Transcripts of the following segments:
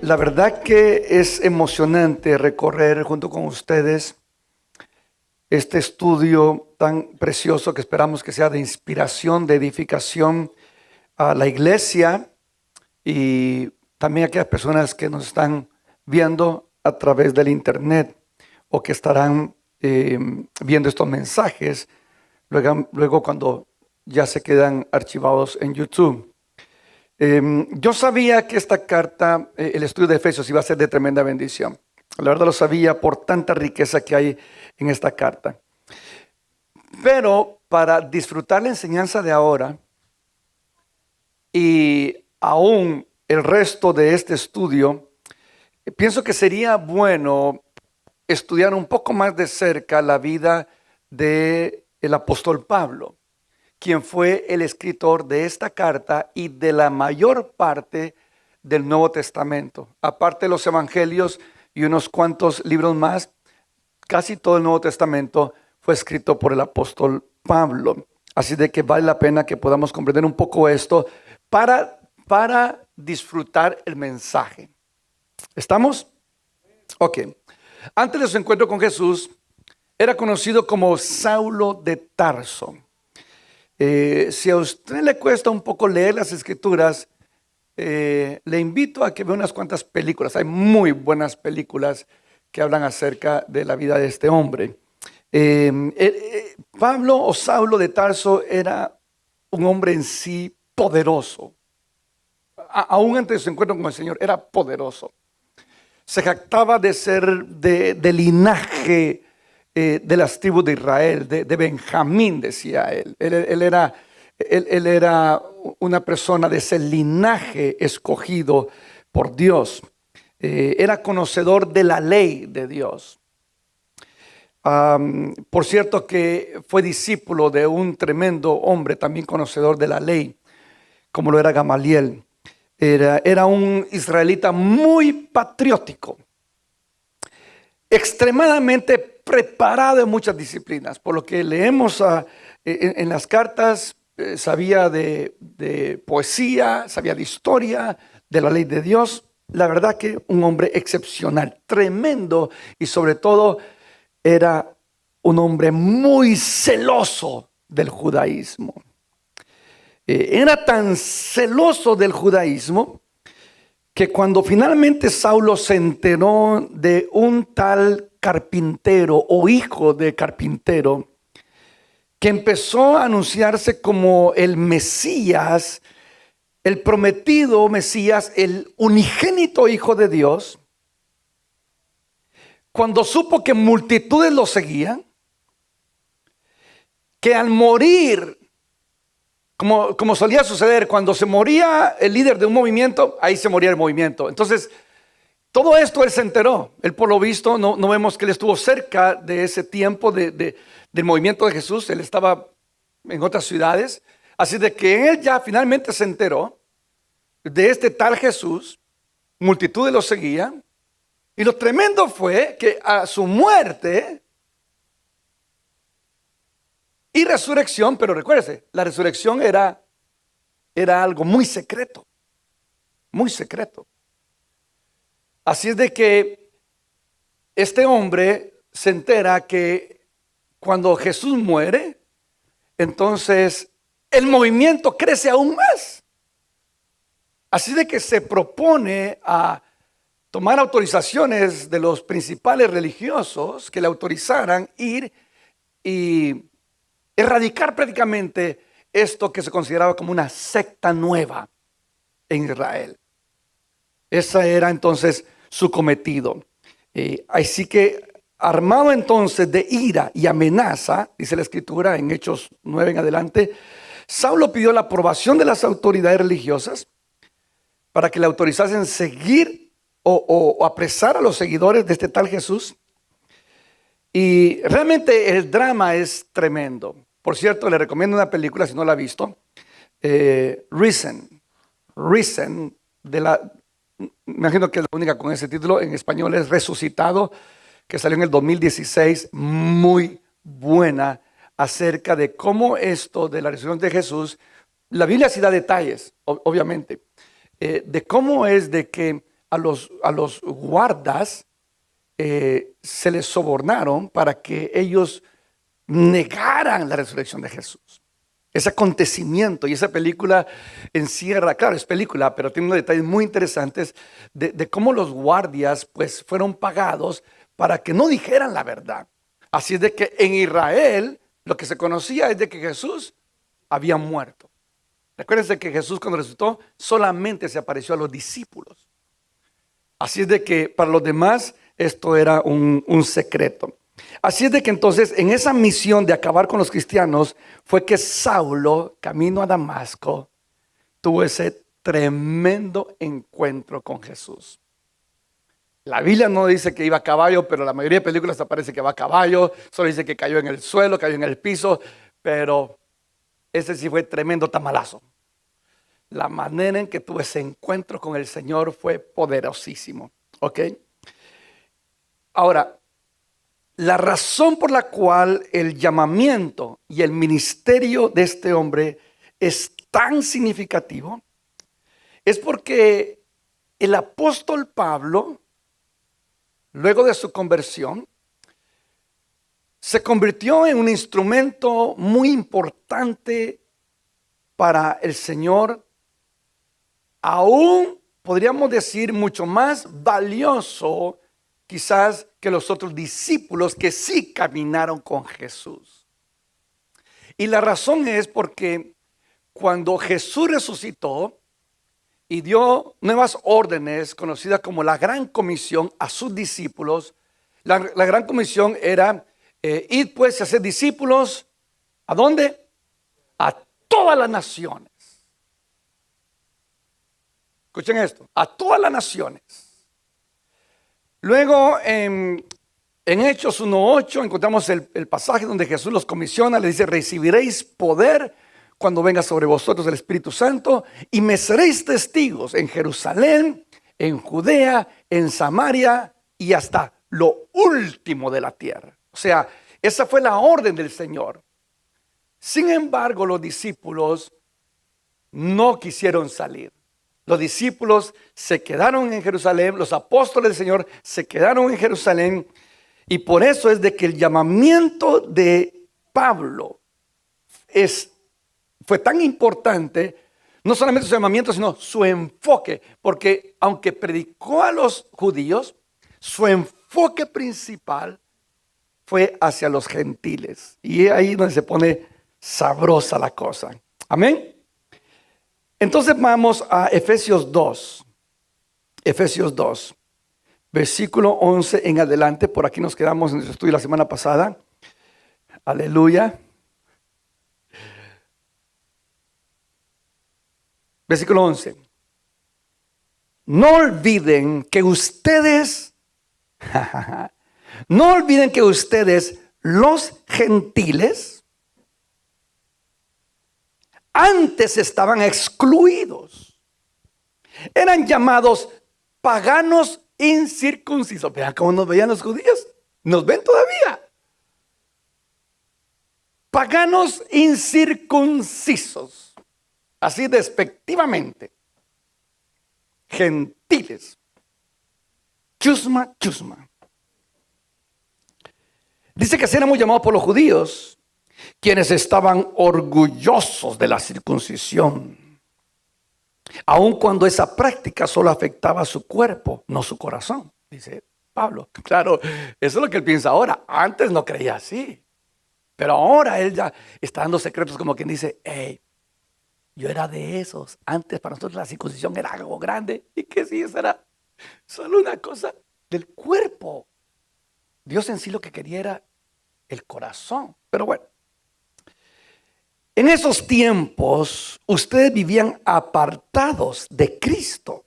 La verdad que es emocionante recorrer junto con ustedes este estudio tan precioso que esperamos que sea de inspiración, de edificación a la iglesia y también a aquellas personas que nos están viendo a través del internet o que estarán viendo estos mensajes luego cuando ya se quedan archivados en YouTube. Yo sabía que esta carta, el estudio de Efesios, iba a ser de tremenda bendición. La verdad lo sabía por tanta riqueza que hay en esta carta. Pero para disfrutar la enseñanza de ahora y aún el resto de este estudio, pienso que sería bueno estudiar un poco más de cerca la vida del apóstol Pablo, quien fue el escritor de esta carta y de la mayor parte del Nuevo Testamento. Aparte de los evangelios y unos cuantos libros más, casi todo el Nuevo Testamento fue escrito por el apóstol Pablo. Así de que vale la pena que podamos comprender un poco esto para disfrutar el mensaje. ¿Estamos? Ok. Antes de su encuentro con Jesús, era conocido como Saulo de Tarso. Si a usted le cuesta un poco leer las escrituras, le invito a que vea unas cuantas películas. Hay muy buenas películas que hablan acerca de la vida de este hombre. Pablo o Saulo de Tarso era un hombre en sí poderoso. Aún antes de su encuentro con el Señor, era poderoso. Se jactaba de ser de linaje de las tribus de Israel, de Benjamín, decía él. Él era una persona de ese linaje escogido por Dios. Era conocedor de la ley de Dios. Por cierto que fue discípulo de un tremendo hombre, también conocedor de la ley, como lo era Gamaliel. Era un israelita muy patriótico, extremadamente preparado en muchas disciplinas. Por lo que leemos en las cartas, sabía de poesía, sabía de historia, de la ley de Dios. La verdad que un hombre excepcional, tremendo, y sobre todo era un hombre muy celoso del judaísmo. Era tan celoso del judaísmo que cuando finalmente Saulo se enteró de un tal carpintero o hijo de carpintero que empezó a anunciarse como el Mesías, el prometido Mesías, el unigénito Hijo de Dios, cuando supo que multitudes lo seguían, que al morir, como solía suceder, cuando se moría el líder de un movimiento, ahí se moría el movimiento. Entonces, todo esto él se enteró. Él, por lo visto, no vemos que él estuvo cerca de ese tiempo del movimiento de Jesús. Él estaba en otras ciudades. Así de que él ya finalmente se enteró de este tal Jesús. Multitudes lo seguían. Y lo tremendo fue que a su muerte y resurrección, pero recuérdese, la resurrección era algo muy secreto, muy secreto. Así es de que este hombre se entera que cuando Jesús muere, entonces el movimiento crece aún más. Así de que se propone a tomar autorizaciones de los principales religiosos que le autorizaran ir y erradicar prácticamente esto que se consideraba como una secta nueva en Israel. Ese era entonces su cometido. Así que armado entonces de ira y amenaza, dice la escritura en Hechos 9 en adelante, Saulo pidió la aprobación de las autoridades religiosas para que le autorizasen seguir o apresar a los seguidores de este tal Jesús. Y realmente el drama es tremendo. Por cierto, le recomiendo una película si no la ha visto. Risen, me imagino que es la única con ese título. En español es Resucitado, que salió en el 2016. Muy buena, acerca de cómo esto de la resurrección de Jesús. La Biblia sí da detalles, obviamente, de cómo es de que a los guardas se les sobornaron para que ellos negaran la resurrección de Jesús. Ese acontecimiento y esa película encierra, claro, es película, pero tiene unos detalles muy interesantes de cómo los guardias pues fueron pagados para que no dijeran la verdad. Así es de que en Israel lo que se conocía es de que Jesús había muerto. Recuérdense que Jesús cuando resucitó solamente se apareció a los discípulos. Así es de que para los demás esto era un secreto. Así es de que entonces en esa misión de acabar con los cristianos fue que Saulo, camino a Damasco, tuvo ese tremendo encuentro con Jesús. La Biblia no dice que iba a caballo, pero la mayoría de películas aparece que va a caballo. Solo dice que cayó en el suelo, cayó en el piso, pero ese sí fue tremendo tamalazo. La manera en que tuvo ese encuentro con el Señor fue poderosísimo. ¿Ok? Ahora, la razón por la cual el llamamiento y el ministerio de este hombre es tan significativo es porque el apóstol Pablo, luego de su conversión, se convirtió en un instrumento muy importante para el Señor, aún podríamos decir mucho más valioso quizás que los otros discípulos que sí caminaron con Jesús. Y la razón es porque cuando Jesús resucitó y dio nuevas órdenes conocidas como la Gran Comisión a sus discípulos, la Gran Comisión era ir pues a hacer discípulos, ¿a dónde? A todas las naciones. Escuchen esto, a todas las naciones. Luego en Hechos 1:8 encontramos el pasaje donde Jesús los comisiona, le dice: recibiréis poder cuando venga sobre vosotros el Espíritu Santo y me seréis testigos en Jerusalén, en Judea, en Samaria y hasta lo último de la tierra. O sea, esa fue la orden del Señor. Sin embargo, los discípulos no quisieron salir. Los discípulos se quedaron en Jerusalén, los apóstoles del Señor se quedaron en Jerusalén, y por eso es de que el llamamiento de Pablo fue tan importante, no solamente su llamamiento, sino su enfoque, porque aunque predicó a los judíos, su enfoque principal fue hacia los gentiles, y es ahí donde se pone sabrosa la cosa. Amén. Entonces vamos a Efesios 2, versículo 11 en adelante. Por aquí nos quedamos en el estudio la semana pasada. Aleluya. Versículo 11. No olviden que ustedes, los gentiles, antes estaban excluidos. Eran llamados paganos incircuncisos. Vean cómo nos veían los judíos. Nos ven todavía. Paganos incircuncisos. Así despectivamente. Gentiles. Chusma, chusma. Dice que así éramos llamados por los judíos, quienes estaban orgullosos de la circuncisión, aun cuando esa práctica solo afectaba a su cuerpo, no su corazón, dice Pablo. Claro, eso es lo que él piensa ahora. Antes no creía así, pero ahora él ya está dando secretos, como quien dice: hey, yo era de esos. Antes para nosotros la circuncisión era algo grande, y que sí, eso era solo una cosa del cuerpo. Dios en sí lo que quería era el corazón. Pero bueno, en esos tiempos ustedes vivían apartados de Cristo.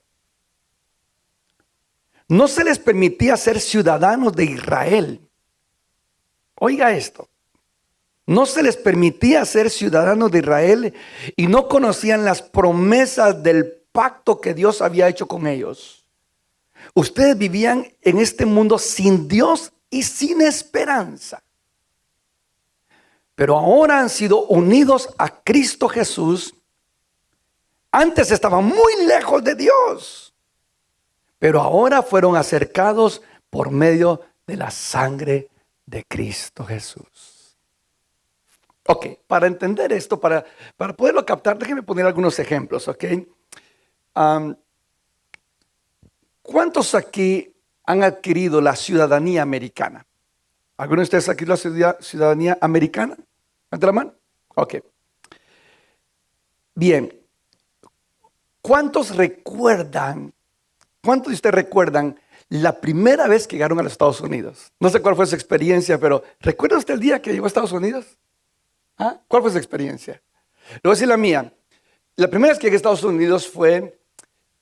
No se les permitía ser ciudadanos de Israel. Oiga esto. No se les permitía ser ciudadanos de Israel y no conocían las promesas del pacto que Dios había hecho con ellos. Ustedes vivían en este mundo sin Dios y sin esperanza. Pero ahora han sido unidos a Cristo Jesús. Antes estaban muy lejos de Dios, pero ahora fueron acercados por medio de la sangre de Cristo Jesús. Ok, para entender esto, para poderlo captar, déjenme poner algunos ejemplos, ok. ¿Cuántos aquí han adquirido la ciudadanía americana? ¿Alguno de ustedes ha adquirido la ciudadanía americana? ¿Levanta la mano? Ok. Bien. ¿Cuántos de ustedes recuerdan la primera vez que llegaron a los Estados Unidos? No sé cuál fue su experiencia, pero ¿recuerda usted el día que llegó a Estados Unidos? ¿Ah? ¿Cuál fue su experiencia? Le voy a decir la mía. La primera vez que llegué a Estados Unidos fue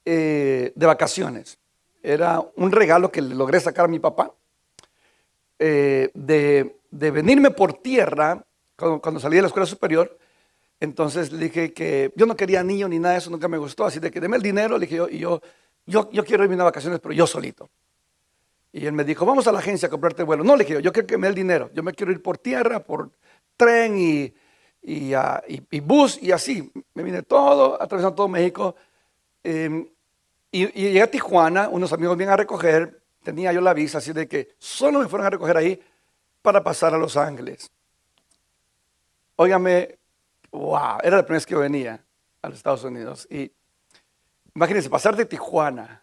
de vacaciones. Era un regalo que le logré sacar a mi papá. De venirme por tierra cuando salí de la escuela superior. Entonces le dije que yo no quería niño ni nada de eso, nunca me gustó, así de que deme el dinero, le dije yo quiero irme a vacaciones, pero yo solito. Y él me dijo, vamos a la agencia a comprarte vuelo. No, le dije yo quiero que me dé el dinero, yo me quiero ir por tierra, por tren y bus y así. Me vine todo, atravesando todo México. Y llegué a Tijuana, unos amigos vienen a recoger, tenía yo la visa, así de que solo me fueron a recoger ahí para pasar a Los Ángeles. Óigame, wow, era la primera vez que yo venía a los Estados Unidos. Y imagínense, pasar de Tijuana,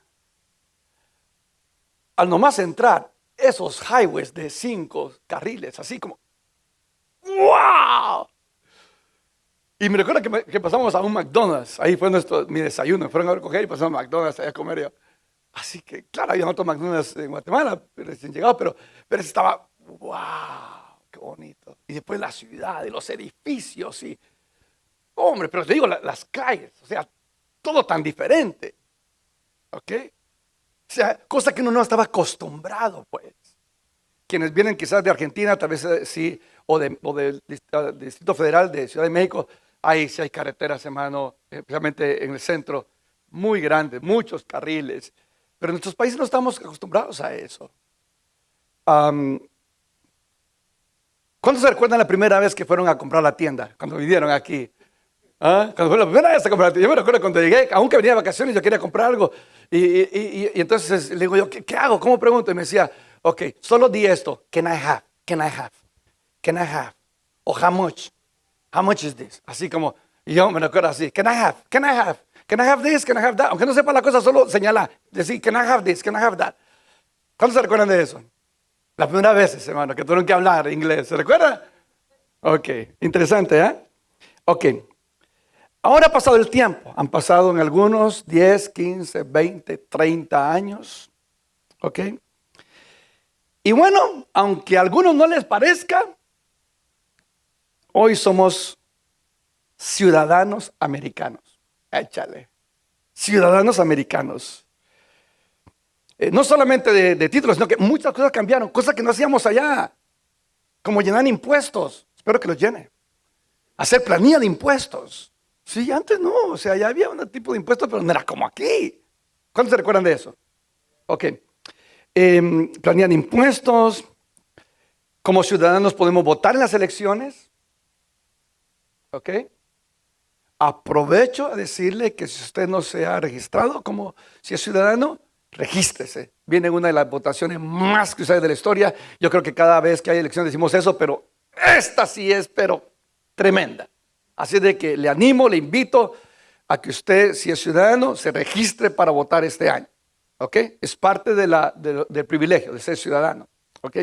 al nomás entrar, esos highways de 5 carriles, así como, wow. Y me recuerdo que pasamos a un McDonald's, ahí fue mi desayuno, me fueron a recoger y pasamos a McDonald's allá a comer yo. Así que, claro, había otro McDonald's en Guatemala, recién llegado, pero estaba, wow, qué bonito. Y después la ciudad y los edificios y, hombre, pero te digo, las calles, o sea, todo tan diferente, ¿ok? O sea, cosa que uno no estaba acostumbrado, pues. Quienes vienen quizás de Argentina, tal vez sí, o del Distrito Federal de Ciudad de México, ahí sí hay carreteras, hermano, especialmente en el centro, muy grandes, muchos carriles. Pero en nuestros países no estamos acostumbrados a eso. ¿Cuántos se recuerdan la primera vez que fueron a comprar la tienda? Cuando vinieron aquí. ¿Ah? Cuando fue la primera vez a comprar la tienda. Yo me recuerdo cuando llegué, aunque venía de vacaciones, yo quería comprar algo. Y entonces le digo yo, ¿qué hago? ¿Cómo pregunto? Y me decía, ok, solo di esto. Can I have? Can I have? Can I have? O how much? How much is this? Así como, y yo me recuerdo así, can I have? Can I have? Can I have this? Can I have that? Aunque no sepa la cosa, solo señala. Decir, can I have this? Can I have that? ¿Cuántos se recuerdan de eso? Las primeras veces, hermano, que tuvieron que hablar inglés. ¿Se recuerda? Ok, interesante, ¿eh? Ok. Ahora ha pasado el tiempo. Han pasado en algunos 10, 15, 20, 30 años. Ok. Y bueno, aunque a algunos no les parezca, hoy somos ciudadanos americanos. Échale. Ciudadanos americanos. No solamente de títulos, sino que muchas cosas cambiaron. Cosas que no hacíamos allá. Como llenar impuestos. Espero que los llene. Hacer planilla de impuestos. Sí, antes no. O sea, ya había un tipo de impuestos, pero no era como aquí. ¿Cuántos se recuerdan de eso? Ok. Planilla de impuestos. Como ciudadanos podemos votar en las elecciones. Ok. Aprovecho a decirle que si usted no se ha registrado como si es ciudadano, regístrese. Viene una de las votaciones más cruciales de la historia. Yo creo que cada vez que hay elecciones decimos eso, pero esta sí es, pero tremenda. Así de que le animo, le invito a que usted, si es ciudadano, se registre para votar este año. ¿Ok? Es parte del privilegio de ser ciudadano. ¿Ok?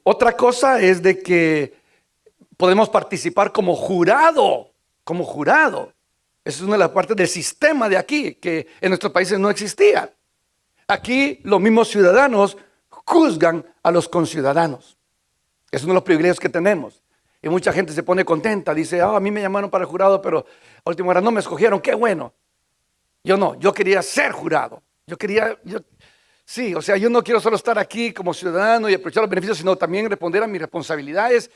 Otra cosa es de que podemos participar como jurado. Como jurado. Esa es una de las partes del sistema de aquí, que en nuestros países no existía. Aquí los mismos ciudadanos juzgan a los conciudadanos. Es uno de los privilegios que tenemos. Y mucha gente se pone contenta, dice, a mí me llamaron para el jurado, pero a última hora no me escogieron, qué bueno. Yo no, yo quería ser jurado. Sí, o sea, yo no quiero solo estar aquí como ciudadano y aprovechar los beneficios, sino también responder a mis responsabilidades.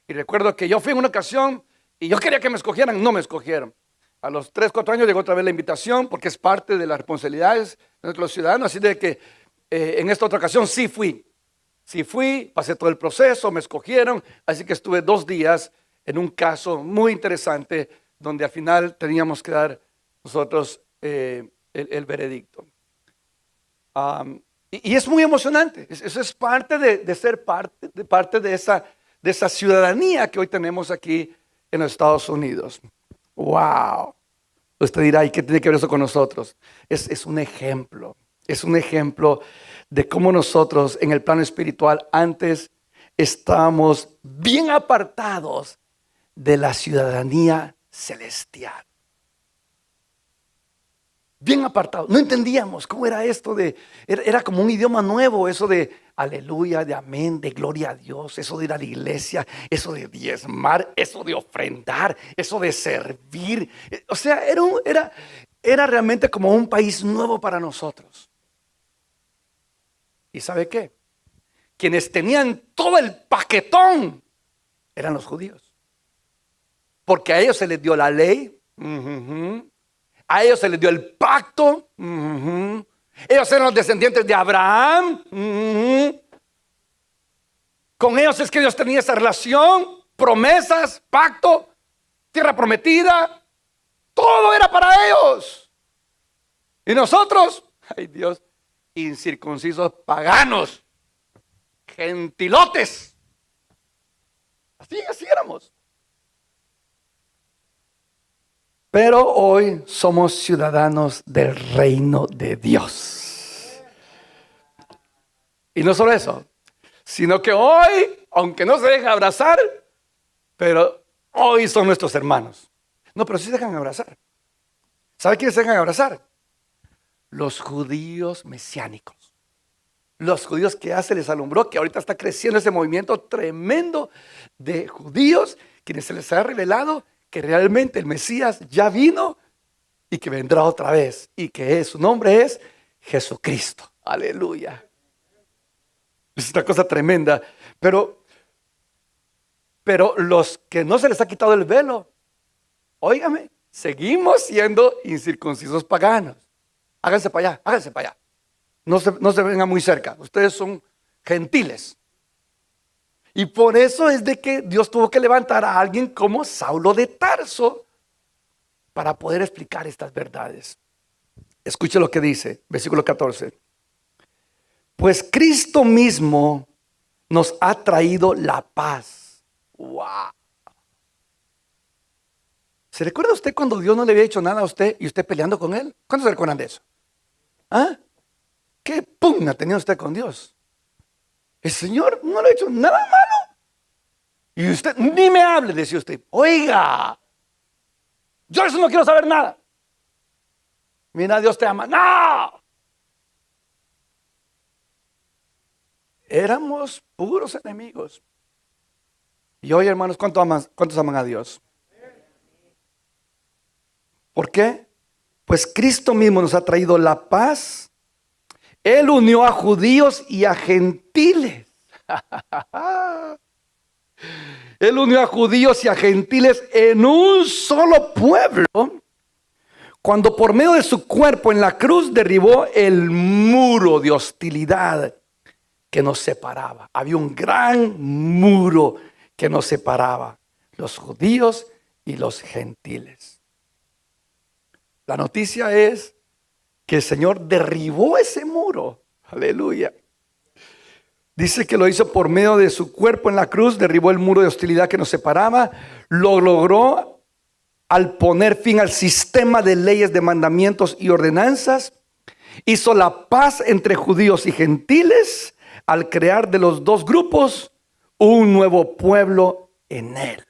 Y recuerdo que yo fui en una ocasión y yo quería que me escogieran, no me escogieron. A los 3, 4 años llegó otra vez la invitación porque es parte de las responsabilidades de los ciudadanos. Así de que en esta otra ocasión sí fui. Sí fui, pasé todo el proceso, me escogieron. Así que estuve 2 días en un caso muy interesante donde al final teníamos que dar nosotros el veredicto. Y es muy emocionante. Eso es parte de ser parte de esa ciudadanía que hoy tenemos aquí en los Estados Unidos. ¡Wow! Usted dirá, ¿y qué tiene que ver eso con nosotros? Es un ejemplo. Es un ejemplo de cómo nosotros en el plano espiritual antes estábamos bien apartados de la ciudadanía celestial. Bien apartados. No entendíamos cómo era esto era como un idioma nuevo, eso de aleluya, de amén, de gloria a Dios, eso de ir a la iglesia, eso de diezmar, eso de ofrendar, eso de servir. O sea, era realmente como un país nuevo para nosotros. ¿Y sabe qué? Quienes tenían todo el paquetón eran los judíos. Porque a ellos se les dio la ley. A ellos se les dio el pacto. Ellos eran los descendientes de Abraham. Con ellos es que Dios tenía esa relación, promesas, pacto, tierra prometida. Todo era para ellos. Y nosotros, ay Dios, incircuncisos paganos, gentilotes. Así éramos. Pero hoy somos ciudadanos del reino de Dios. Y no solo eso, sino que hoy, aunque no se dejan abrazar, pero hoy son nuestros hermanos. No, pero sí se dejan abrazar. ¿Sabe quiénes se dejan abrazar? Los judíos mesiánicos. Los judíos que ya se les alumbró, que ahorita está creciendo ese movimiento tremendo de judíos, quienes se les ha revelado que realmente el Mesías ya vino y que vendrá otra vez y que su nombre es Jesucristo. Aleluya. Es una cosa tremenda. Pero los que no se les ha quitado el velo, óigame, seguimos siendo incircuncisos paganos. Háganse para allá, háganse para allá. No se vengan muy cerca. Ustedes son gentiles. Y por eso es de que Dios tuvo que levantar a alguien como Saulo de Tarso para poder explicar estas verdades. Escuche lo que dice, versículo 14. Pues Cristo mismo nos ha traído la paz. ¡Wow! ¿Se recuerda usted cuando Dios no le había hecho nada a usted y usted peleando con él? ¿Cuántos se recuerdan de eso? ¿Ah? ¿Qué pugna tenía usted con Dios? El Señor no le ha hecho nada malo. Y usted, ni me hable, decía usted. Oiga, yo eso no quiero saber nada. Mira, Dios te ama. ¡No! Éramos puros enemigos. Y hoy, hermanos, ¿cuántos aman a Dios? ¿Por qué? Pues Cristo mismo nos ha traído la paz. Él unió a judíos y a gentiles. Él unió a judíos y a gentiles en un solo pueblo, cuando por medio de su cuerpo en la cruz derribó el muro de hostilidad que nos separaba. Había un gran muro que nos separaba, los judíos y los gentiles. La noticia es que el Señor derribó ese muro. Aleluya. Dice que lo hizo por medio de su cuerpo en la cruz, derribó el muro de hostilidad que nos separaba, lo logró al poner fin al sistema de leyes, de mandamientos y ordenanzas, hizo la paz entre judíos y gentiles al crear de los dos grupos un nuevo pueblo en él.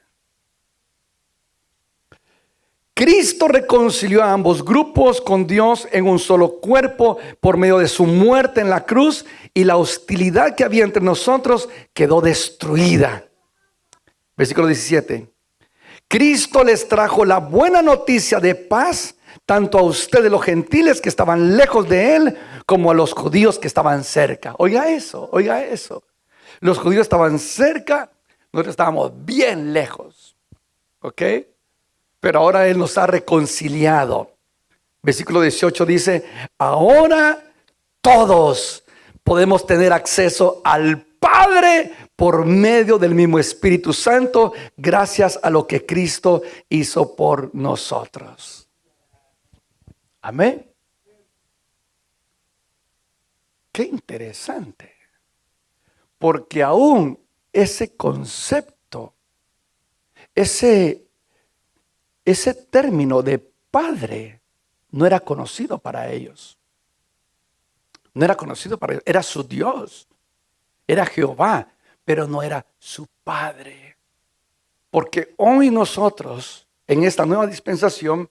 Cristo reconcilió a ambos grupos con Dios en un solo cuerpo por medio de su muerte en la cruz, y la hostilidad que había entre nosotros quedó destruida. Versículo 17. Cristo les trajo la buena noticia de paz tanto a ustedes los gentiles que estaban lejos de él como a los judíos que estaban cerca. Oiga eso, oiga eso. Los judíos estaban cerca, nosotros estábamos bien lejos. ¿Ok? Pero ahora Él nos ha reconciliado. Versículo 18 dice, ahora todos podemos tener acceso al Padre por medio del mismo Espíritu Santo, gracias a lo que Cristo hizo por nosotros. Amén. Qué interesante. Porque aún ese concepto, ese término de padre no era conocido para ellos. No era conocido para ellos. Era su Dios. Era Jehová, pero no era su padre. Porque hoy nosotros, en esta nueva dispensación,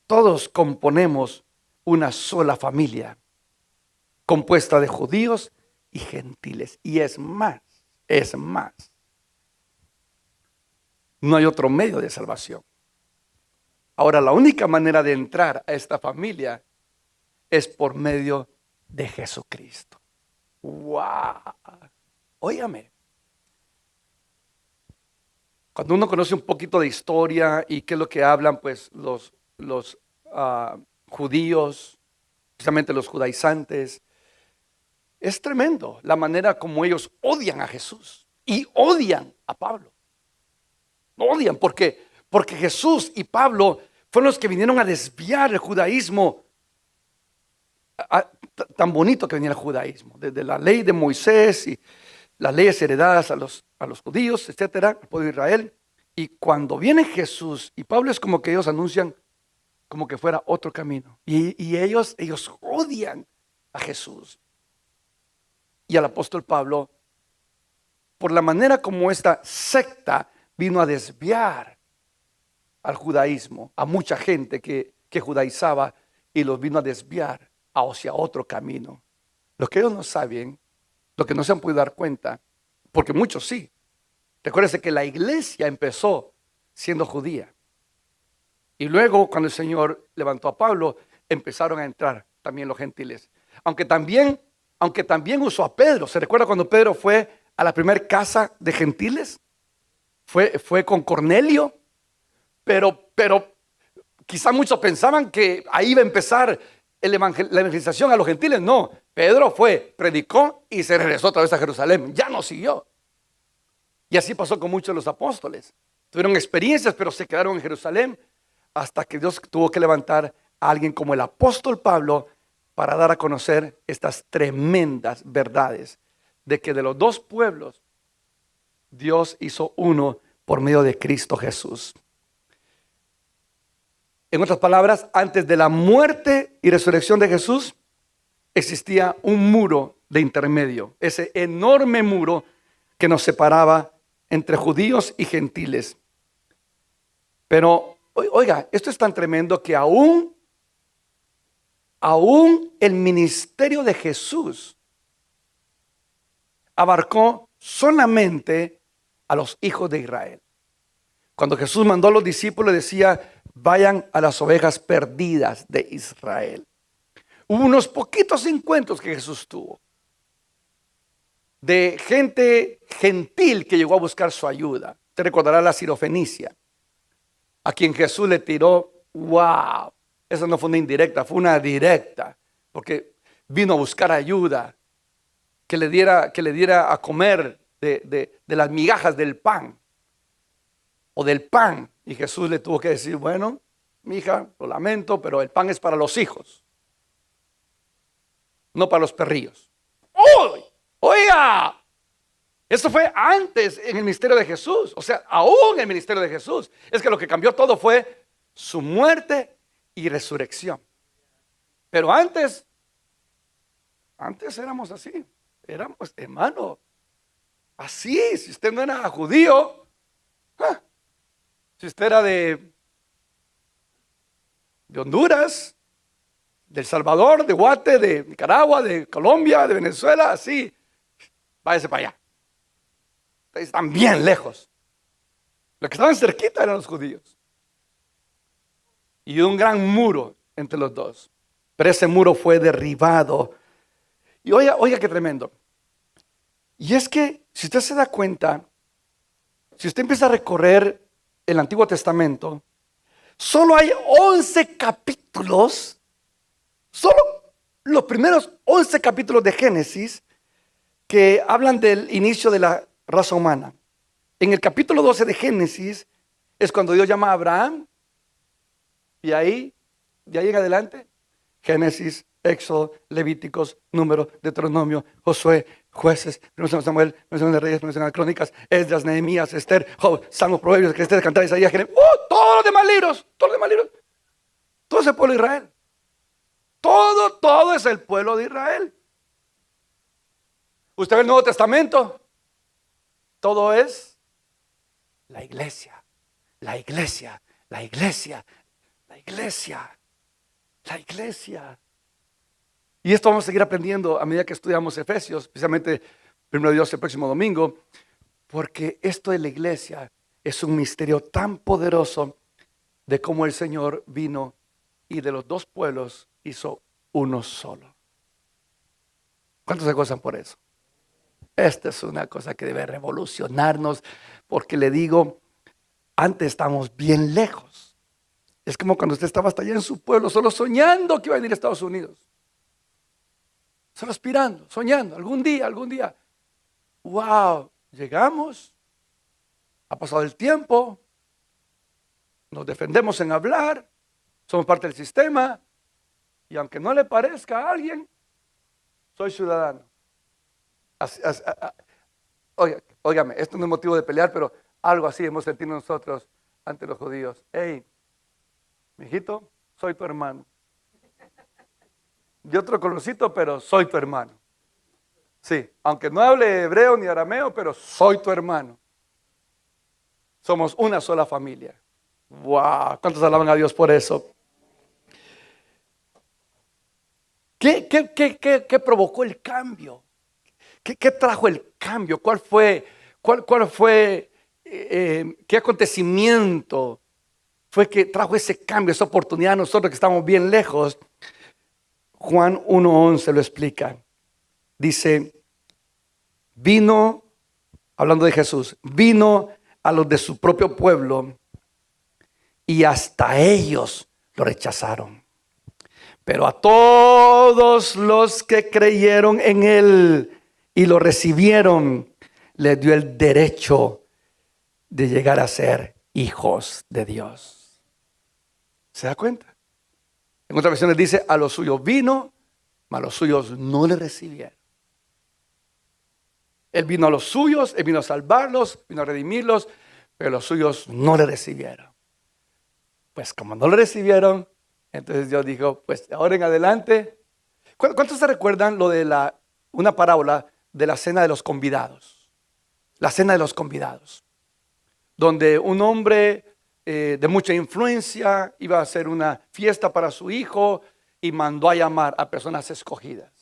todos componemos una sola familia, compuesta de judíos y gentiles. Y es más. No hay otro medio de salvación. Ahora, la única manera de entrar a esta familia es por medio de Jesucristo. ¡Wow! Óigame. Cuando uno conoce un poquito de historia y qué es lo que hablan, pues los judíos, especialmente los judaizantes, es tremendo la manera como ellos odian a Jesús y odian a Pablo. Odian porque Jesús y Pablo fueron los que vinieron a desviar el judaísmo. Tan bonito que venía el judaísmo, desde la ley de Moisés y las leyes heredadas a los judíos, etcétera, al pueblo de Israel. Y cuando viene Jesús y Pablo, es como que ellos anuncian como que fuera otro camino. Y ellos odian a Jesús y al apóstol Pablo por la manera como esta secta vino a desviar al judaísmo, a mucha gente que judaizaba, y los vino a desviar hacia otro camino. Lo que ellos no saben, lo que no se han podido dar cuenta, porque muchos sí. Recuérdense que la iglesia empezó siendo judía. Y luego, cuando el Señor levantó a Pablo, empezaron a entrar también los gentiles. Aunque también usó a Pedro. ¿Se recuerda cuando Pedro fue a la primera casa de gentiles? Fue con Cornelio. Pero quizá muchos pensaban que ahí iba a empezar la evangelización a los gentiles. No, Pedro fue, predicó y se regresó otra vez a Jerusalén. Ya no siguió. Y así pasó con muchos de los apóstoles. Tuvieron experiencias, pero se quedaron en Jerusalén hasta que Dios tuvo que levantar a alguien como el apóstol Pablo para dar a conocer estas tremendas verdades de que de los dos pueblos Dios hizo uno por medio de Cristo Jesús. En otras palabras, antes de la muerte y resurrección de Jesús, existía un muro de intermedio, ese enorme muro que nos separaba entre judíos y gentiles. Pero, oiga, esto es tan tremendo que aún el ministerio de Jesús abarcó solamente a los hijos de Israel. Cuando Jesús mandó a los discípulos, decía: vayan a las ovejas perdidas de Israel. Hubo unos poquitos encuentros que Jesús tuvo de gente gentil que llegó a buscar su ayuda. Te recordará la sirofenicia, a quien Jesús le tiró. ¡Wow! Esa no fue una indirecta, fue una directa, porque vino a buscar ayuda, que le diera a comer de las migajas del pan, o del pan. Y Jesús le tuvo que decir: bueno, mija, lo lamento, pero el pan es para los hijos, no para los perrillos. ¡Uy! Oiga, esto fue antes en el ministerio de Jesús. O sea, aún en el ministerio de Jesús. Es que lo que cambió todo fue su muerte y resurrección. Pero antes éramos así. Éramos, hermano, así. Si usted no era judío, si usted era de Honduras, de El Salvador, de Guate, de Nicaragua, de Colombia, de Venezuela, así, váyase para allá. Ustedes están bien lejos. Los que estaban cerquita eran los judíos. Y un gran muro entre los dos. Pero ese muro fue derribado. Y oiga qué tremendo. Y es que, si usted se da cuenta, si usted empieza a recorrer el Antiguo Testamento, solo hay 11 capítulos, solo los primeros 11 capítulos de Génesis, que hablan del inicio de la raza humana. En el capítulo 12 de Génesis es cuando Dios llama a Abraham, y ahí, de ahí en adelante, Génesis, Éxodo, Levíticos, Número, Deuteronomio, Josué, Jueces, Primero Samuel, Primero Reyes, Primero Crónicas, Esdras, Nehemías, Esther, Job, Salmos, Proverbios, Eclesiastés, Cantares, Isaías, Jeremías, todos los demás libros, todo ese pueblo de Israel. Todo es el pueblo de Israel. Usted ve el Nuevo Testamento, todo es la iglesia, la iglesia, la iglesia, la iglesia, la iglesia. Y esto vamos a seguir aprendiendo a medida que estudiamos Efesios, especialmente, primero Dios, el próximo domingo, porque esto de la iglesia es un misterio tan poderoso de cómo el Señor vino y de los dos pueblos hizo uno solo. ¿Cuántos se gozan por eso? Esta es una cosa que debe revolucionarnos, porque le digo, antes estábamos bien lejos. Es como cuando usted estaba hasta allá en su pueblo, solo soñando que iba a venir a Estados Unidos. Solo aspirando, soñando, algún día. Wow, llegamos, ha pasado el tiempo, nos defendemos en hablar, somos parte del sistema, y aunque no le parezca a alguien, soy ciudadano. Óigame, esto no es motivo de pelear, pero algo así hemos sentido nosotros ante los judíos. Hey, mijito, soy tu hermano. De otro colorcito, pero soy tu hermano. Sí, aunque no hable hebreo ni arameo, pero soy tu hermano. Somos una sola familia. Wow, ¿cuántos alaban a Dios por eso? ¿Qué provocó el cambio? ¿Qué trajo el cambio? ¿Cuál fue? ¿Qué acontecimiento fue que trajo ese cambio, esa oportunidad a nosotros que estamos bien lejos? Juan 1:11 lo explica. Dice, vino, hablando de Jesús, vino a los de su propio pueblo y hasta ellos lo rechazaron. Pero a todos los que creyeron en Él y lo recibieron, les dio el derecho de llegar a ser hijos de Dios. ¿Se da cuenta? En otras versiones dice, a los suyos vino, mas los suyos no le recibieron. Él vino a los suyos, Él vino a salvarlos, vino a redimirlos, pero los suyos no le recibieron. Pues como no le recibieron, entonces Dios dijo, pues de ahora en adelante. ¿Cuántos se recuerdan lo de una parábola de la cena de los convidados? La cena de los convidados, donde un hombre de mucha influencia iba a hacer una fiesta para su hijo y mandó a llamar a personas escogidas.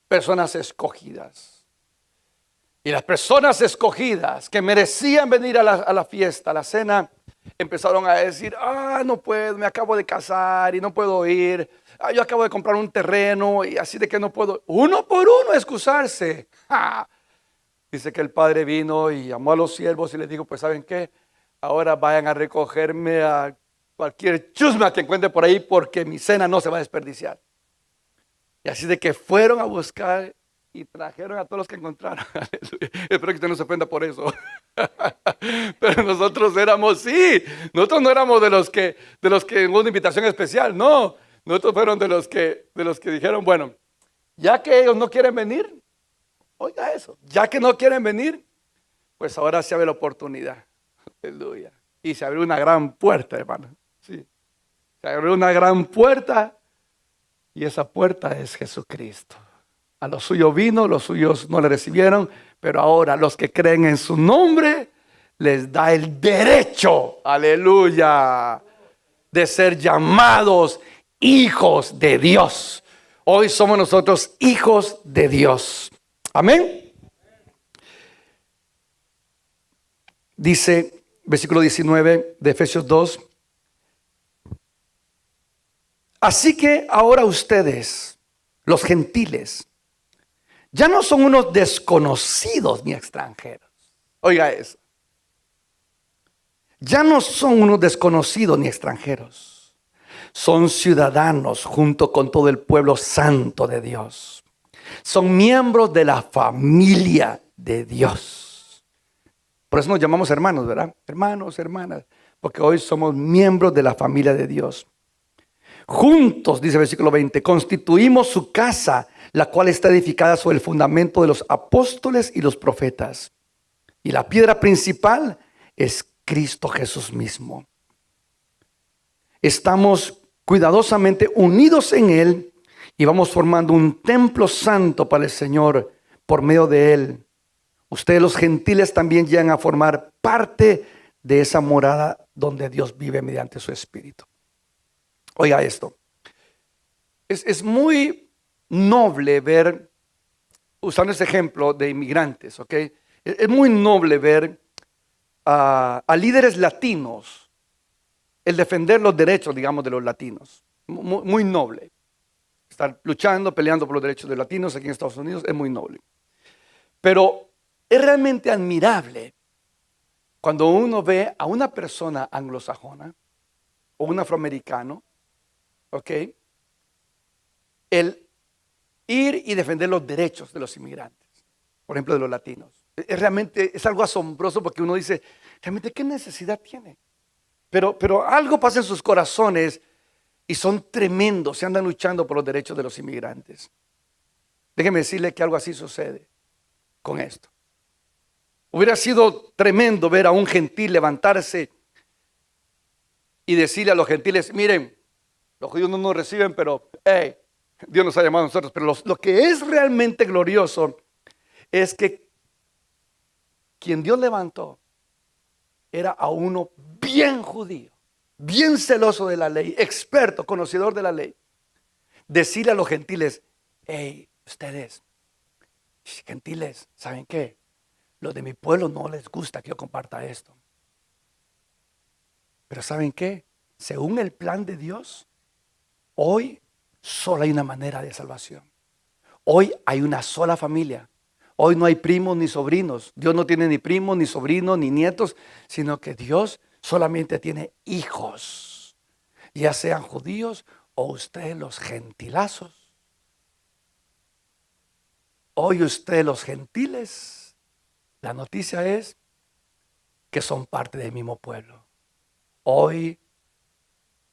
Personas escogidas. Y las personas escogidas que merecían venir a la fiesta, a la cena, empezaron a decir, no puedo, me acabo de casar y no puedo ir. Yo acabo de comprar un terreno y así de que no puedo. Uno por uno excusarse. Dice que el padre vino y llamó a los siervos y les dijo, pues ¿saben qué? Ahora vayan a recogerme a cualquier chusma que encuentre por ahí porque mi cena no se va a desperdiciar. Y así de que fueron a buscar y trajeron a todos los que encontraron. Espero que usted no se ofenda por eso. Pero nosotros éramos, nosotros no éramos de los que hubo una invitación especial, no. Nosotros fueron de los que dijeron, bueno, ya que ellos no quieren venir, oiga eso, ya que no quieren venir, pues ahora se abre la oportunidad. Aleluya. Y se abrió una gran puerta, hermano. Sí. Se abrió una gran puerta y esa puerta es Jesucristo. A los suyos vino, los suyos no le recibieron, pero ahora los que creen en su nombre les da el derecho, aleluya, de ser llamados hijos de Dios. Hoy somos nosotros hijos de Dios. Amén. Dice, versículo 19 de Efesios 2. Así que ahora ustedes, los gentiles, ya no son unos desconocidos ni extranjeros. Oiga eso. Ya no son unos desconocidos ni extranjeros. Son ciudadanos junto con todo el pueblo santo de Dios. Son miembros de la familia de Dios. Por eso nos llamamos hermanos, ¿verdad? Hermanos, hermanas. Porque hoy somos miembros de la familia de Dios. Juntos, dice el versículo 20, constituimos su casa, la cual está edificada sobre el fundamento de los apóstoles y los profetas. Y la piedra principal es Cristo Jesús mismo. Estamos cuidadosamente unidos en Él y vamos formando un templo santo para el Señor por medio de Él. Ustedes los gentiles también llegan a formar parte de esa morada donde Dios vive mediante su Espíritu. Oiga esto. Es muy noble ver, usando ese ejemplo de inmigrantes, ¿ok? Es muy noble ver a líderes latinos, el defender los derechos, digamos, de los latinos. Muy noble. Estar luchando, peleando por los derechos de los latinos aquí en Estados Unidos es muy noble. Pero es realmente admirable cuando uno ve a una persona anglosajona o un afroamericano, ¿ok? El ir y defender los derechos de los inmigrantes, por ejemplo, de los latinos. Realmente es algo asombroso porque uno dice, realmente, ¿qué necesidad tiene? Pero algo pasa en sus corazones y son tremendos, se andan luchando por los derechos de los inmigrantes. Déjeme decirle que algo así sucede con esto. Hubiera sido tremendo ver a un gentil levantarse y decirle a los gentiles, miren, los judíos no nos reciben, pero Dios nos ha llamado a nosotros. Pero lo que es realmente glorioso es que quien Dios levantó era a uno bien judío, bien celoso de la ley, experto, conocedor de la ley. Decirle a los gentiles, ustedes, gentiles, ¿saben qué? Los de mi pueblo no les gusta que yo comparta esto. Pero ¿saben qué? Según el plan de Dios, hoy solo hay una manera de salvación. Hoy hay una sola familia. Hoy no hay primos ni sobrinos. Dios no tiene ni primos, ni sobrinos, ni nietos, sino que Dios solamente tiene hijos, ya sean judíos o ustedes los gentilazos. Hoy ustedes los gentiles, la noticia es que son parte del mismo pueblo. Hoy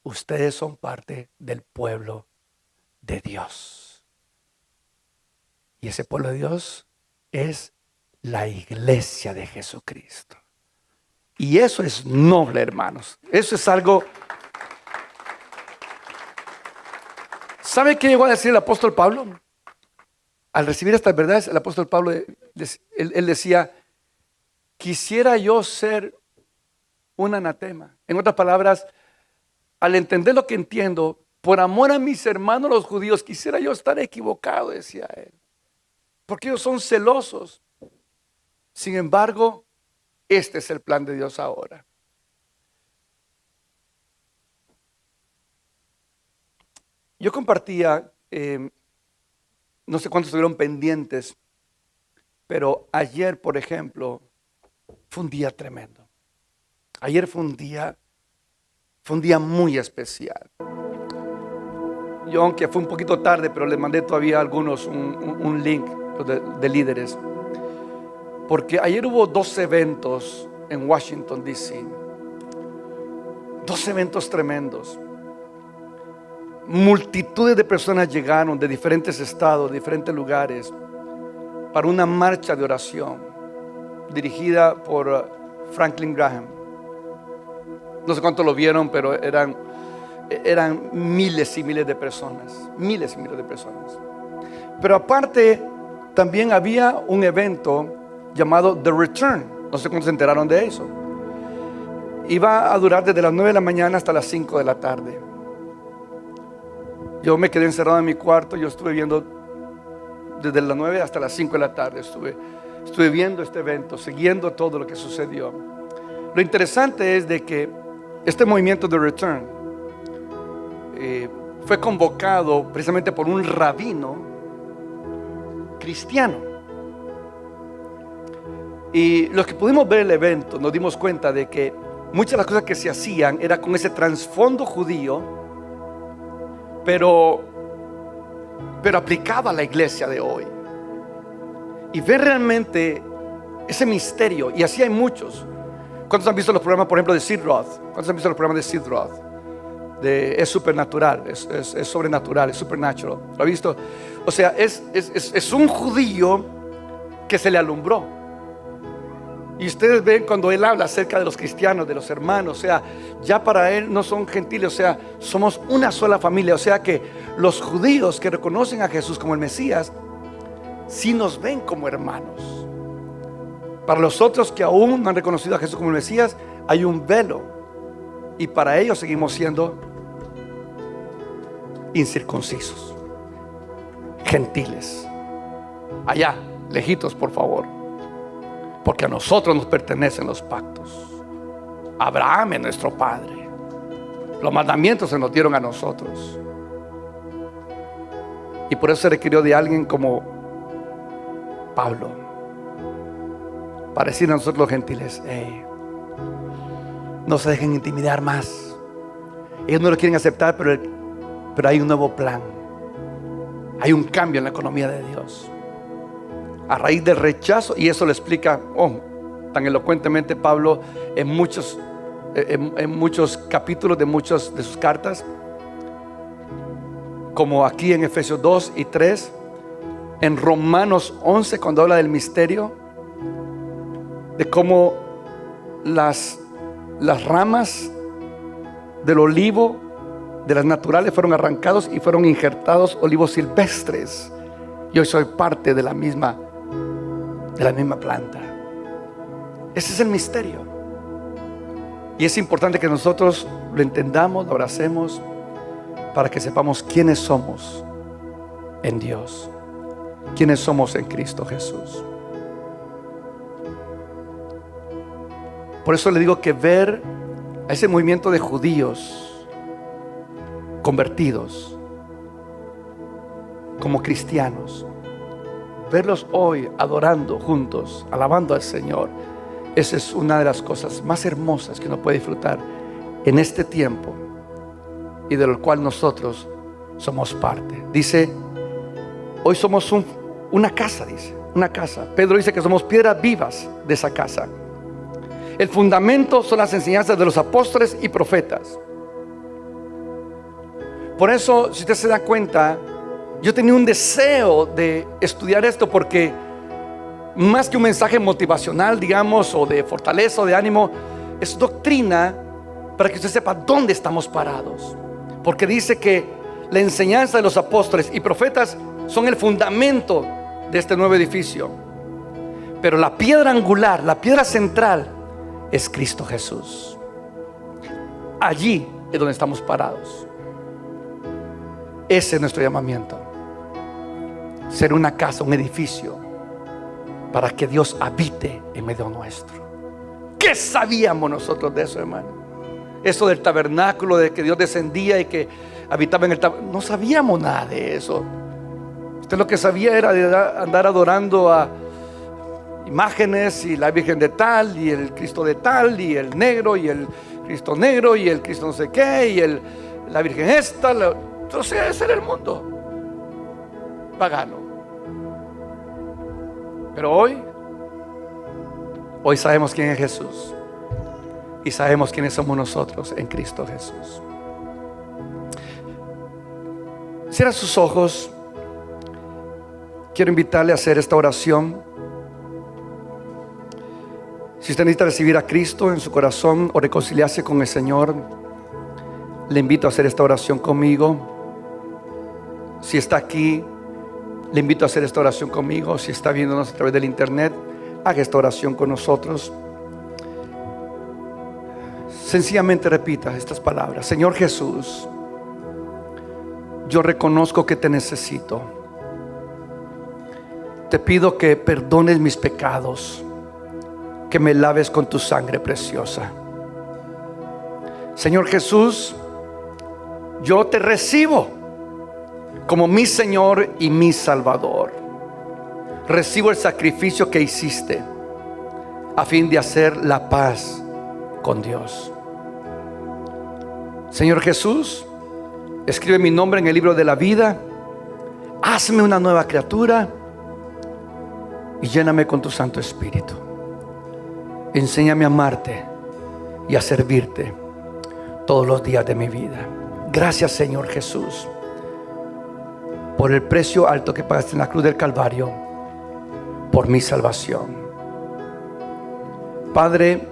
ustedes son parte del pueblo de Dios. Y ese pueblo de Dios es la iglesia de Jesucristo. Y eso es noble, hermanos. Eso es algo. ¿Sabe qué llegó a decir el apóstol Pablo? Al recibir estas verdades, el apóstol Pablo, él decía, quisiera yo ser un anatema. En otras palabras, al entender lo que entiendo, por amor a mis hermanos los judíos, quisiera yo estar equivocado, decía él. Porque ellos son celosos. Sin embargo, este es el plan de Dios ahora. Yo compartía, no sé cuántos estuvieron pendientes, pero ayer, por ejemplo, fue un día tremendo. Ayer fue un día muy especial. Yo, aunque fue un poquito tarde, pero les mandé todavía a algunos un link de líderes. Porque ayer hubo 2 eventos en Washington, D.C. 2 eventos tremendos. Multitudes de personas llegaron de diferentes estados, de diferentes lugares, para una marcha de oración dirigida por Franklin Graham. No sé cuántos lo vieron, pero eran miles y miles de personas. Miles y miles de personas. Pero aparte, también había un evento llamado The Return. No sé cuántos se enteraron de eso. Iba a durar desde las 9 de la mañana hasta las 5 de la tarde. Yo me quedé encerrado en mi cuarto. Yo estuve viendo desde las 9 hasta las 5 de la tarde. Estuve viendo este evento, siguiendo todo lo que sucedió. Lo interesante es de que este movimiento de Return fue convocado precisamente por un rabino cristiano. Y los que pudimos ver el evento nos dimos cuenta de que muchas de las cosas que se hacían era con ese trasfondo judío, pero aplicado a la iglesia de hoy. Y ver realmente ese misterio, y así hay muchos. ¿Cuántos han visto los programas, por ejemplo, de Sid Roth? ¿Cuántos han visto los programas de Sid Roth? es supernatural, es sobrenatural, es supernatural. ¿Lo ha visto? O sea, es un judío que se le alumbró. Y ustedes ven cuando él habla acerca de los cristianos, de los hermanos, o sea, ya para él no son gentiles, o sea, somos una sola familia. O sea que los judíos que reconocen a Jesús como el Mesías, sí nos ven como hermanos. Para los otros que aún no han reconocido a Jesús como el Mesías, hay un velo. Y para ellos seguimos siendo incircuncisos, gentiles, allá, lejitos, por favor, porque a nosotros nos pertenecen los pactos. Abraham es nuestro padre, los mandamientos se nos dieron a nosotros, y por eso se requirió de alguien como Pablo para decir a nosotros los gentiles: no se dejen intimidar más. Ellos no lo quieren aceptar, pero hay un nuevo plan. Hay un cambio en la economía de Dios a raíz del rechazo. Y eso lo explica tan elocuentemente Pablo en muchos capítulos de muchas de sus cartas, como aquí en Efesios 2 y 3, en Romanos 11, cuando habla del misterio, de cómo las ramas del olivo, de las naturales, fueron arrancados y fueron injertados olivos silvestres. Y hoy soy parte de la misma planta. Ese es el misterio. Y es importante que nosotros lo entendamos, lo abracemos, para que sepamos quiénes somos en Dios, quiénes somos en Cristo Jesús. Por eso le digo que ver a ese movimiento de judíos convertidos como cristianos, verlos hoy adorando juntos, alabando al Señor, esa es una de las cosas más hermosas que uno puede disfrutar en este tiempo y de lo cual nosotros somos parte. Dice, hoy somos una casa, dice, una casa. Pedro dice que somos piedras vivas de esa casa. El fundamento son las enseñanzas de los apóstoles y profetas. Por eso, si usted se da cuenta, yo tenía un deseo de estudiar esto, porque más que un mensaje motivacional, digamos, o de fortaleza o de ánimo, es doctrina para que usted sepa dónde estamos parados. Porque dice que la enseñanza de los apóstoles y profetas son el fundamento de este nuevo edificio. Pero la piedra angular, la piedra central, es Cristo Jesús. Allí es donde estamos parados. Ese es nuestro llamamiento: ser una casa, un edificio, para que Dios habite en medio nuestro. ¿Qué sabíamos nosotros de eso, hermano? Eso del tabernáculo, de que Dios descendía y que habitaba en el tabernáculo, no sabíamos nada de eso. Usted lo que sabía era de andar adorando a imágenes, y la Virgen de tal, y el Cristo de tal, y el negro, y el Cristo negro, y el Cristo no sé qué, y la Virgen esta. Entonces ese era el mundo pagano. Pero hoy sabemos quién es Jesús, y sabemos quiénes somos nosotros en Cristo Jesús. Cierra sus ojos. Quiero invitarle a hacer esta oración. Si usted necesita recibir a Cristo en su corazón o reconciliarse con el Señor, le invito a hacer esta oración conmigo. Si está aquí, le invito a hacer esta oración conmigo. Si está viéndonos a través del internet, haga esta oración con nosotros. Sencillamente repita estas palabras: Señor Jesús, yo reconozco que te necesito. Te pido que perdones mis pecados, que me laves con tu sangre preciosa. Señor Jesús, yo te recibo como mi Señor y mi Salvador. Recibo el sacrificio que hiciste a fin de hacer la paz con Dios. Señor Jesús, escribe mi nombre en el libro de la vida. Hazme una nueva criatura y lléname con tu Santo Espíritu. Enséñame a amarte y a servirte todos los días de mi vida. Gracias, Señor Jesús, por el precio alto que pagaste en la cruz del Calvario por mi salvación. Padre,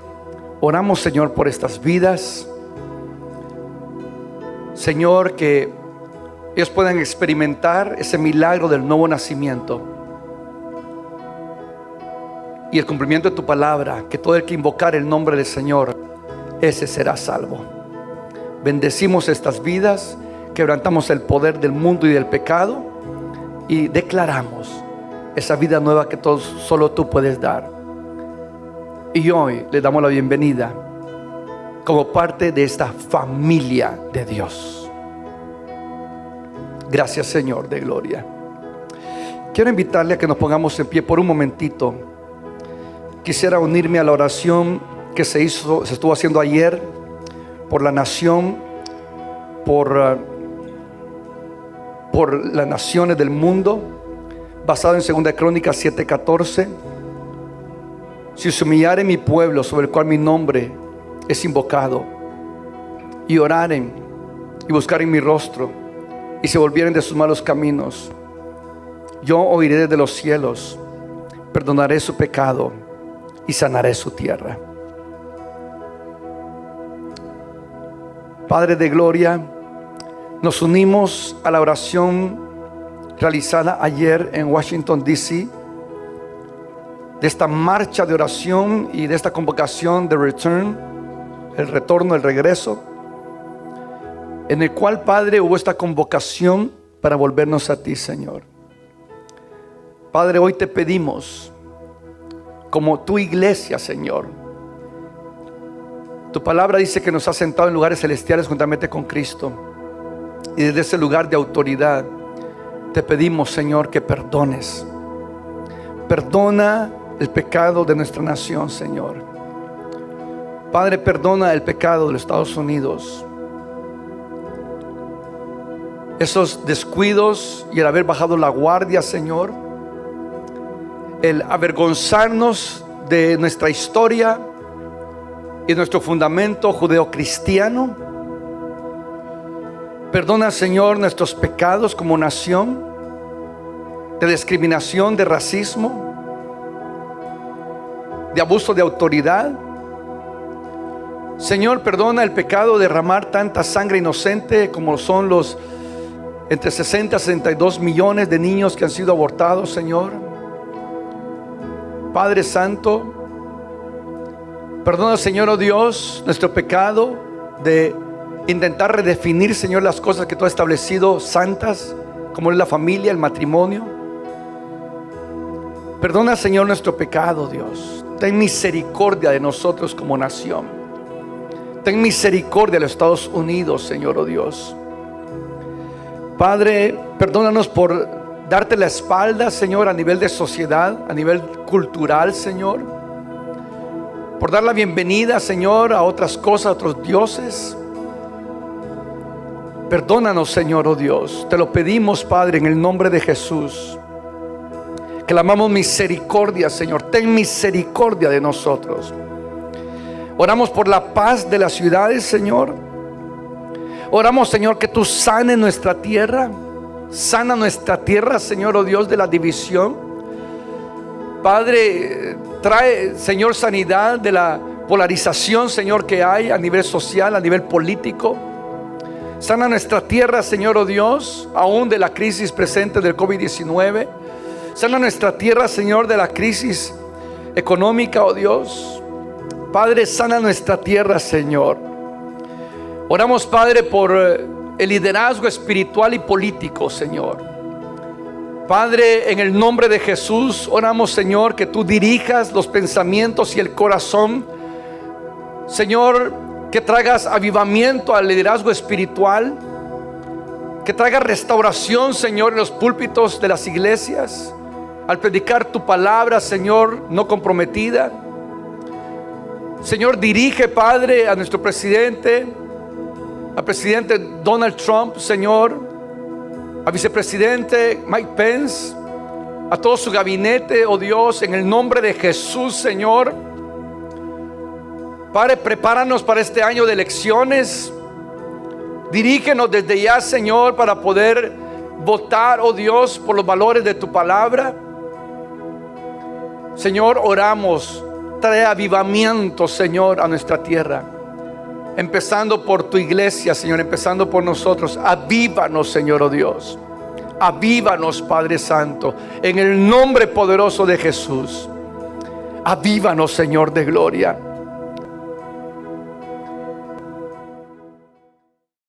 oramos, Señor, por estas vidas, Señor, que ellos puedan experimentar ese milagro del nuevo nacimiento y el cumplimiento de tu palabra, que todo el que invocar el nombre del Señor, ese será salvo. Bendecimos estas vidas, quebrantamos el poder del mundo y del pecado y declaramos esa vida nueva que solo tú puedes dar. Y hoy le damos la bienvenida como parte de esta familia de Dios. Gracias, Señor de gloria. Quiero invitarle a que nos pongamos en pie por un momentito. Quisiera unirme a la oración que se estuvo haciendo ayer por la nación, por las naciones del mundo, basado en 2 Crónicas 7:14. Si se humillare mi pueblo, sobre el cual mi nombre es invocado, y oraren y buscaren mi rostro, y se volvieren de sus malos caminos, yo oiré desde los cielos, perdonaré su pecado y sanaré su tierra. Padre de gloria, nos unimos a la oración realizada ayer en Washington, D.C., de esta marcha de oración y de esta convocación de return, el retorno, el regreso, en el cual, Padre, hubo esta convocación para volvernos a ti, Señor. Padre, hoy te pedimos, como tu iglesia, Señor, tu palabra dice que nos has sentado en lugares celestiales juntamente con Cristo, y desde ese lugar de autoridad te pedimos, Señor, que perdones. Perdona el pecado de nuestra nación, Señor. Padre, perdona el pecado de los Estados Unidos, esos descuidos y el haber bajado la guardia, Señor, el avergonzarnos de nuestra historia y nuestro fundamento judeocristiano. Perdona, Señor, nuestros pecados como nación, de discriminación, de racismo, de abuso de autoridad. Señor, perdona el pecado de derramar tanta sangre inocente como son los entre 60 y 62 millones de niños que han sido abortados, Señor. Padre Santo, perdona, Señor, oh Dios, nuestro pecado de intentar redefinir, Señor, las cosas que tú has establecido santas, como es la familia, el matrimonio. Perdona, Señor, nuestro pecado, Dios. Ten misericordia de nosotros como nación. Ten misericordia de los Estados Unidos, Señor, oh Dios. Padre, perdónanos por darte la espalda, Señor, a nivel de sociedad, a nivel cultural, Señor. Por dar la bienvenida, Señor, a otras cosas, a otros dioses. Perdónanos, Señor, oh Dios. Te lo pedimos, Padre, en el nombre de Jesús. Clamamos misericordia, Señor. Ten misericordia de nosotros. Oramos por la paz de las ciudades, Señor. Oramos, Señor, que tú sanes nuestra tierra. Sana nuestra tierra, Señor, oh Dios, de la división. Padre, trae, Señor, sanidad de la polarización, Señor, que hay a nivel social, a nivel político. Sana nuestra tierra, Señor, oh Dios, aún de la crisis presente del COVID-19. Sana nuestra tierra, Señor, de la crisis económica, oh Dios. Padre, sana nuestra tierra, Señor. Oramos, Padre, por el liderazgo espiritual y político, Señor. Padre, en el nombre de Jesús, oramos, Señor, que tú dirijas los pensamientos y el corazón, Señor, que traigas avivamiento al liderazgo espiritual, que traigas restauración, Señor, en los púlpitos de las iglesias, al predicar tu palabra, Señor, no comprometida. Señor, dirige, Padre, a nuestro presidente, al presidente Donald Trump, Señor, al vicepresidente Mike Pence, a todo su gabinete, oh Dios, en el nombre de Jesús, Señor. Padre, prepáranos para este año de elecciones, Dirígenos desde ya, Señor, para poder votar, oh Dios, por los valores de tu palabra. Señor, oramos, trae avivamiento, Señor, a nuestra tierra. Empezando por tu iglesia, Señor, empezando por nosotros. Avívanos, Señor, oh Dios. Avívanos, Padre Santo, en el nombre poderoso de Jesús. Avívanos, Señor de gloria.